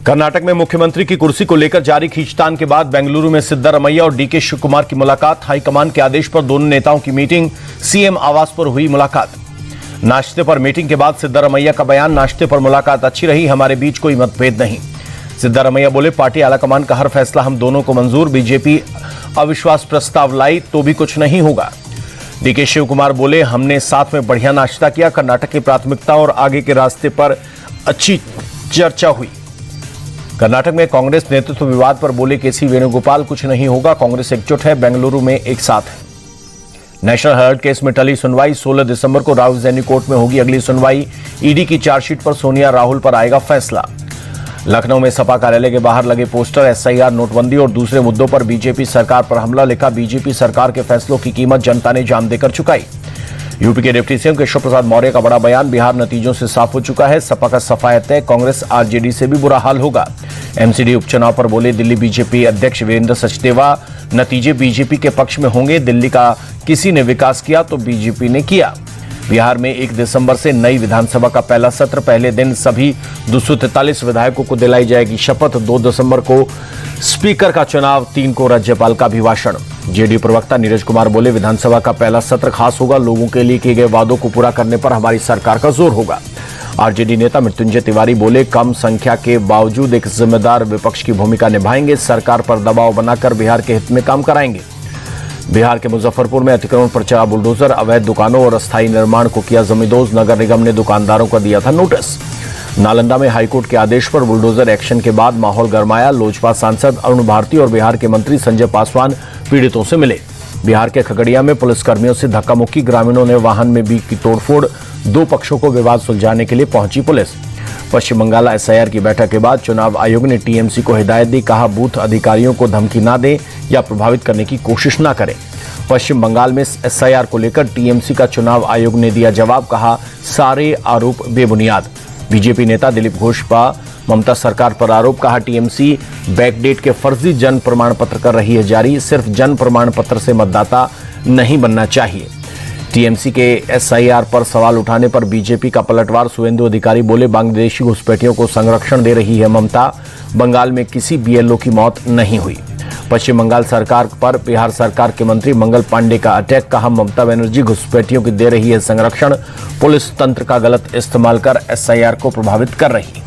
कर्नाटक में मुख्यमंत्री की कुर्सी को लेकर जारी खींचतान के बाद बेंगलुरु में सिद्धारमैया और डीके शिवकुमार की मुलाकात। हाईकमान के आदेश पर दोनों नेताओं की मीटिंग, सीएम आवास पर हुई मुलाकात। नाश्ते पर मीटिंग के बाद सिद्धारमैया का बयान, नाश्ते पर मुलाकात अच्छी रही, हमारे बीच कोई मतभेद नहीं। सिद्धारमैया बोले, पार्टी आलाकमान का हर फैसला हम दोनों को मंजूर, बीजेपी अविश्वास प्रस्ताव लाई तो भी कुछ नहीं होगा। डीके शिवकुमार बोले, हमने साथ में बढ़िया नाश्ता किया, कर्नाटक की प्राथमिकता और आगे के रास्ते पर अच्छी चर्चा हुई। कर्नाटक में कांग्रेस नेतृत्व विवाद पर बोले केसी वेणुगोपाल, कुछ नहीं होगा, कांग्रेस एकजुट है, बेंगलुरु में एक साथ है। नेशनल हेराल्ड केस में टली सुनवाई, 16 दिसंबर को राउज़ेनी कोर्ट में होगी अगली सुनवाई। ईडी की चार्जशीट पर सोनिया राहुल पर आएगा फैसला। लखनऊ में सपा कार्यालय के बाहर लगे पोस्टर, एसआईआर, नोटबंदी और दूसरे मुद्दों पर बीजेपी सरकार पर हमला, लिखा, बीजेपी सरकार के फैसलों की कीमत जनता ने जान देकर चुकाई। यूपी के डिप्टी सीएम केशव प्रसाद मौर्य का बड़ा बयान, बिहार नतीजों से साफ हो चुका है, सपा का सफायत है, कांग्रेस आरजेडी से भी बुरा हाल होगा। एमसीडी उपचुनाव पर बोले दिल्ली बीजेपी अध्यक्ष वीरेंद्र सचदेवा, नतीजे बीजेपी के पक्ष में होंगे, दिल्ली का किसी ने विकास किया तो बीजेपी ने किया। बिहार में 1 दिसंबर से नई विधानसभा का पहला सत्र, पहले दिन सभी 243 विधायकों को दिलाई जाएगी शपथ। 2 दिसंबर को स्पीकर का चुनाव, 3 को राज्यपाल का अभिभाषण। जेडीयू प्रवक्ता नीरज कुमार बोले, विधानसभा का पहला सत्र खास होगा, लोगों के लिए किए गए वादों को पूरा करने पर हमारी सरकार का जोर होगा। आरजेडी नेता मृत्युंजय तिवारी बोले, कम संख्या के बावजूद एक जिम्मेदार विपक्ष की भूमिका निभाएंगे, सरकार पर दबाव बनाकर बिहार के हित में काम कराएंगे। बिहार के मुजफ्फरपुर में अतिक्रमण पर चला बुलडोजर, अवैध दुकानों और अस्थायी निर्माण को किया जमींदोज, नगर निगम ने दुकानदारों को दिया था नोटिस। नालंदा में हाईकोर्ट के आदेश पर बुलडोजर एक्शन के बाद माहौल गरमाया, लोजपा सांसद अरुण भारती और बिहार के मंत्री संजय पासवान पीड़ितों से मिले। बिहार के खगड़िया में पुलिसकर्मियों से धक्का मुक्की, ग्रामीणों ने वाहन में भी की तोड़फोड़, 2 पक्षों को विवाद सुलझाने के लिए पहुंची पुलिस। पश्चिम बंगाल एसआईआर की बैठक के बाद चुनाव आयोग ने टीएमसी को हिदायत दी, कहा बूथ अधिकारियों को धमकी न दें या प्रभावित करने की कोशिश न करें। पश्चिम बंगाल में एसआईआर को लेकर टीएमसी का चुनाव आयोग ने दिया जवाब, कहा सारे आरोप बेबुनियाद। बीजेपी नेता दिलीप घोष का ममता सरकार पर आरोप, कहा टीएमसी बैकडेट के फर्जी जन्म प्रमाण पत्र कर रही है जारी, सिर्फ जन्म प्रमाण पत्र से मतदाता नहीं बनना चाहिए। टीएमसी के एसआईआर पर सवाल उठाने पर बीजेपी का पलटवार, सुवेंदु अधिकारी बोले, बांग्लादेशी घुसपैठियों को संरक्षण दे रही है ममता, बंगाल में किसी बीएलओ की मौत नहीं हुई। पश्चिम बंगाल सरकार पर बिहार सरकार के मंत्री मंगल पांडे का अटैक, कहा ममता बनर्जी घुसपैठियों की दे रही है संरक्षण, पुलिस तंत्र का गलत इस्तेमाल कर एसआईआर को प्रभावित कर रही है।